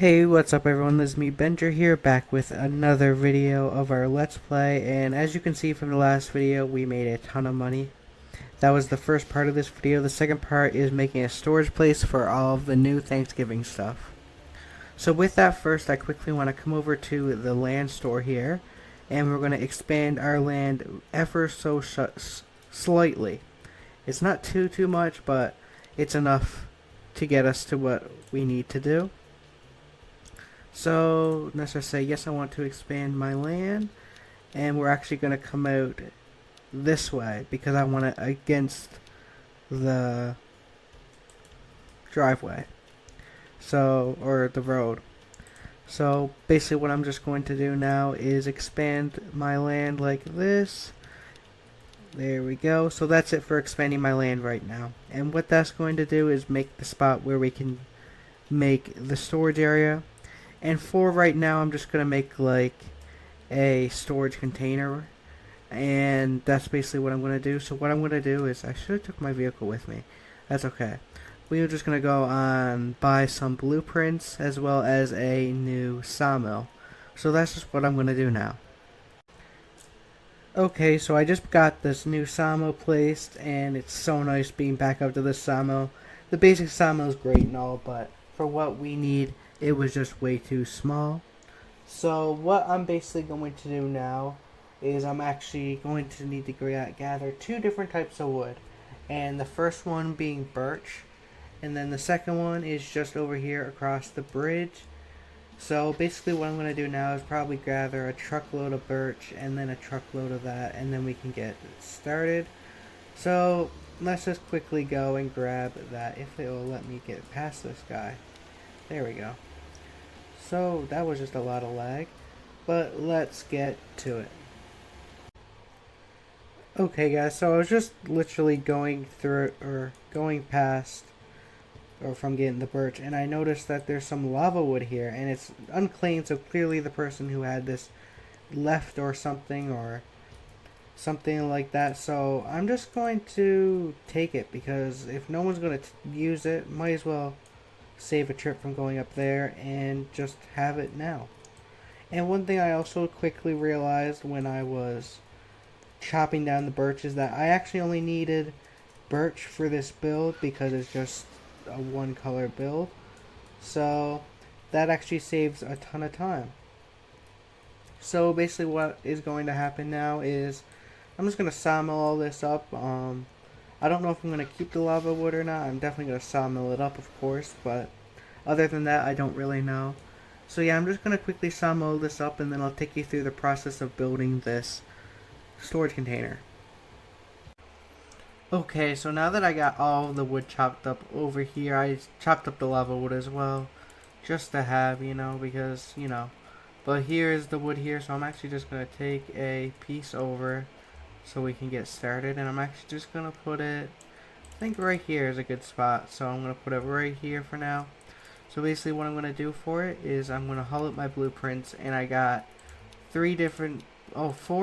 Hey, what's up everyone, this is me Benjer here, back with another video of our Let's Play, and as you can see from the last video, we made a ton of money. That was the first part of this video. The second part is making a storage place for all of the new Thanksgiving stuff. So with that first, I quickly want to come over to the land store here, and we're going to expand our land ever so slightly. It's not too much, but it's enough to get us to what we need to do. So let's just say yes, I want to expand my land, and we're actually going to come out this way because I want it against the driveway, so, or the road. So basically what I'm just going to do now is expand my land like this. There we go. So that's it for expanding my land right now, and what that's going to do is make the spot where we can make the storage area. And for right now, I'm just going to make like a storage container. And that's basically what I'm going to do. So what I'm going to do is, I should have took my vehicle with me. That's okay. We're just going to go on buy some blueprints as well as a new sawmill. So that's just what I'm going to do now. Okay, so I just got this new sawmill placed, and it's so nice being back up to this sawmill. The basic sawmill is great and all, but for what we need, it was just way too small. So what I'm basically going to do now is I'm actually going to need to gather two different types of wood. And the first one being birch. And then the second one is just over here across the bridge. So basically what I'm going to do now is probably gather a truckload of birch and then a truckload of that, and then we can get started. So let's just quickly go and grab that, if it will let me get past this guy. There we go. So that was just a lot of lag, but let's get to it. Okay guys, so I was just literally going through, or going past, or from getting the birch, and I noticed that there's some lava wood here, and it's unclaimed, so clearly the person who had this left or something like that. So I'm just going to take it, because if no one's going to use it, might as well save a trip from going up there and just have it now. And one thing I also quickly realized when I was chopping down the birch is that I actually only needed birch for this build because it's just a one color build. So that actually saves a ton of time. So basically what is going to happen now is I'm just going to sawmill all this up. I don't know if I'm going to keep the lava wood or not. I'm definitely going to sawmill it up, of course, but other than that, I don't really know. So yeah, I'm just going to quickly sawmill this up, and then I'll take you through the process of building this storage container. Okay, so now that I got all of the wood chopped up over here, I chopped up the lava wood as well, just to have, because, But here is the wood here, so I'm actually just going to take a piece over so we can get started, and I'm actually just going to put it, I think right here is a good spot, so I'm going to put it right here for now. So basically what I'm going to do for it is I'm going to haul up my blueprints, and I got four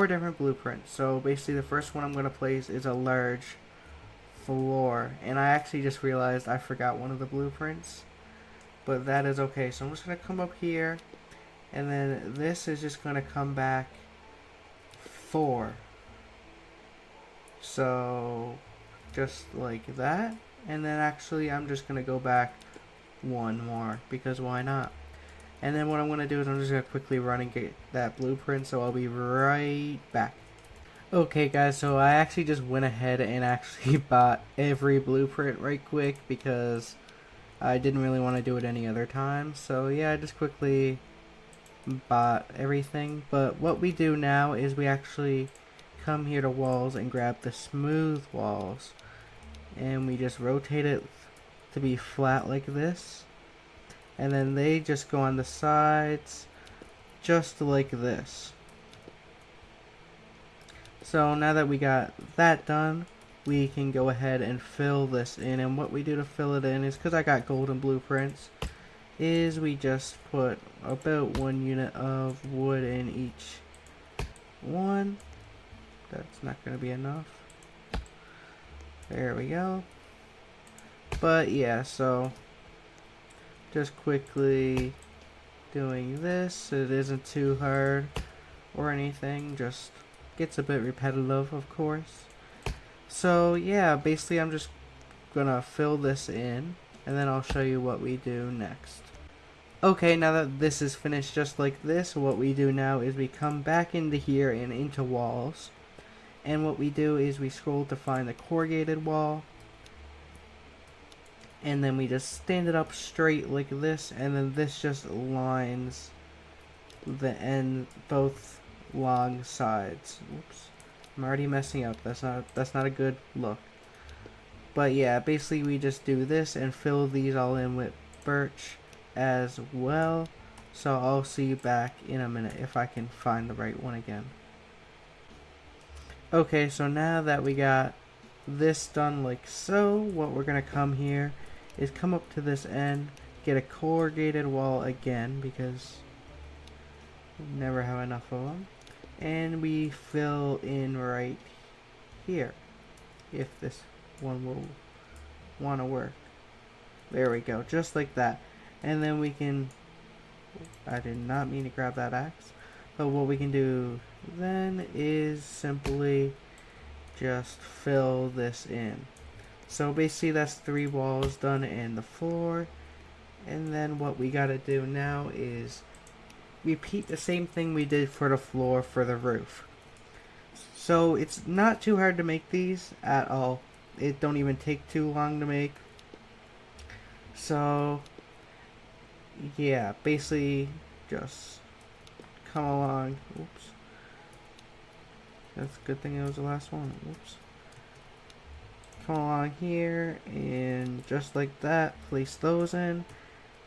different blueprints. So basically the first one I'm going to place is a large floor, and I actually just realized I forgot one of the blueprints, but that is okay. So I'm just going to come up here, and then this is just going to come back 4. So just like that, and then actually I'm just going to go back 1 more, because why not? And then what I'm going to do is I'm just going to quickly run and get that blueprint, so I'll be right back. Okay guys, so I actually just went ahead and actually bought every blueprint right quick, because I didn't really want to do it any other time. So yeah, I just quickly bought everything. But what we do now is we actually come here to walls and grab the smooth walls, and we just rotate it to be flat like this, and then they just go on the sides just like this. So now that we got that done, we can go ahead and fill this in, and what we do to fill it in is, because I got golden blueprints, is we just put about 1 unit of wood in each one. That's not going to be enough. There we go. But yeah, so just quickly doing this. It isn't too hard or anything, just gets a bit repetitive, of course. So yeah, basically I'm just gonna fill this in, and then I'll show you what we do next. Okay, now that this is finished just like this, what we do now is we come back into here and into walls. And what we do is we scroll to find the corrugated wall. And then we just stand it up straight like this, and then this just lines the end, both long sides. Oops. I'm already messing up. That's not a good look. But yeah, basically we just do this and fill these all in with birch as well. So I'll see you back in a minute if I can find the right one again. Okay, so now that we got this done like so, what we're gonna come here is come up to this end, get a corrugated wall again because we never have enough of them, and we fill in right here if this one will want to work. There we go, just like that. And then we can, I did not mean to grab that axe, but what we can do then is simply just fill this in. So basically that's 3 walls done in the floor, and then what we gotta do now is repeat the same thing we did for the floor for the roof. So it's not too hard to make these at all. It don't even take too long to make. So yeah, basically just come along. Oops. That's a good thing it was the last one. Oops. Come along here and just like that, place those in,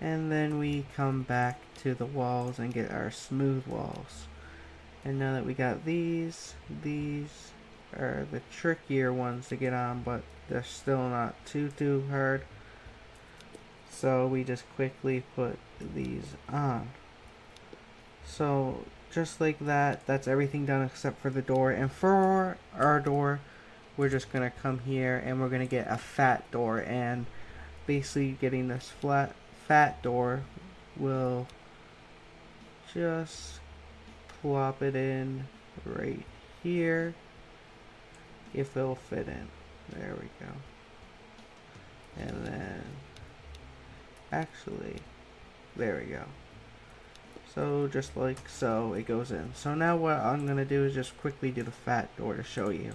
and then we come back to the walls and get our smooth walls. And now that we got these are the trickier ones to get on, but they're still not too hard. So we just quickly put these on. So just like that, that's everything done except for the door. And for our door, we're just gonna come here and we're gonna get a fat door, and basically getting this fat door will just plop it in right here if it'll fit in. There we go. And then actually there we go. So just like so, it goes in. So now what I'm gonna do is just quickly do the fat door to show you.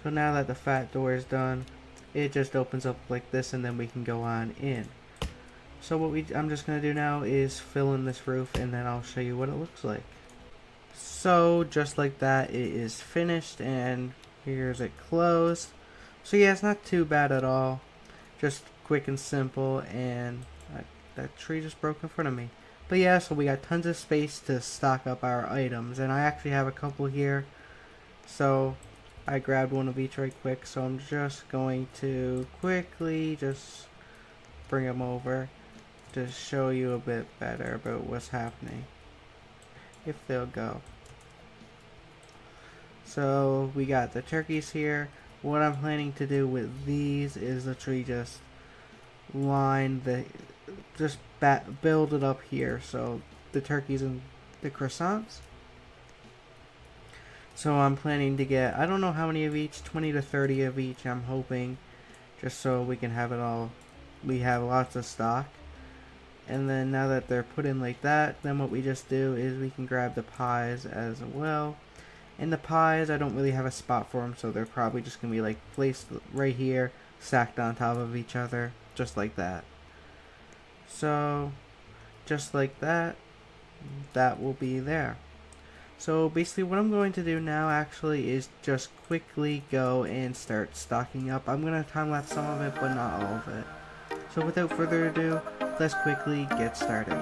So now that the fat door is done, it just opens up like this, and then we can go on in. So what I'm just gonna do now is fill in this roof, and then I'll show you what it looks like. So just like that, it is finished, and here's it closed. So yeah, it's not too bad at all. Just quick and simple, and that tree just broke in front of me. But yeah, so we got tons of space to stock up our items, and I actually have a couple here. So I grabbed one of each right quick, so I'm just going to quickly just bring them over to show you a bit better about what's happening, if they'll go. So we got the turkeys here. What I'm planning to do with these is literally just line build it up here, so the turkeys and the croissants. So I'm planning to get, I don't know how many of each, 20 to 30 of each, I'm hoping, just so we can have it all, we have lots of stock. And then now that they're put in like that, then what we just do is we can grab the pies as well. And the pies, I don't really have a spot for them, so they're probably just going to be like placed right here, stacked on top of each other, just like that. So, just like that, that will be there. So basically what I'm going to do now actually is just quickly go and start stocking up. I'm going to time lapse some of it, but not all of it. So without further ado, let's quickly get started.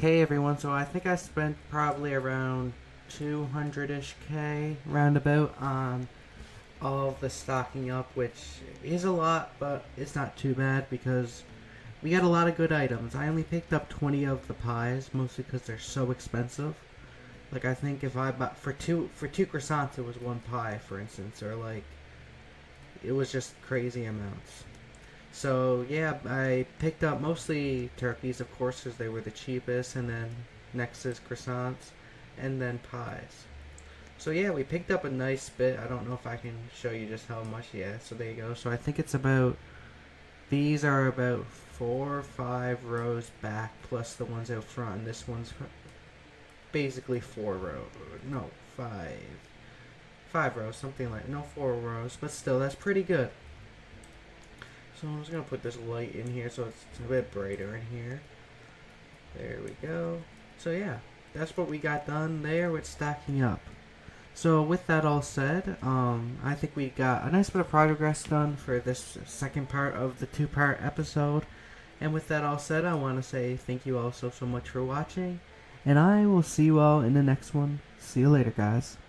Okay, everyone, so I think I spent probably around 200-ish K roundabout on all of the stocking up, which is a lot, but it's not too bad because we got a lot of good items. I only picked up 20 of the pies, mostly because they're so expensive. Like, I think if I bought for two croissants, it was one pie, for instance, or like it was just crazy amounts. So yeah, I picked up mostly turkeys, of course, because they were the cheapest, and then next is croissants, and then pies. So yeah, we picked up a nice bit. I don't know if I can show you just how much. Yeah, so there you go. So I think it's about, these are about 4 or 5 rows back, plus the ones out front, and this one's basically 4 rows. No, 5 rows, something like, no, 4 rows, but still, that's pretty good. So I'm just going to put this light in here so it's a bit brighter in here. There we go. So yeah, that's what we got done there with stacking up. So with that all said, I think we got a nice bit of progress done for this second part of the 2-part episode. And with that all said, I want to say thank you all so much for watching. And I will see you all in the next one. See you later, guys.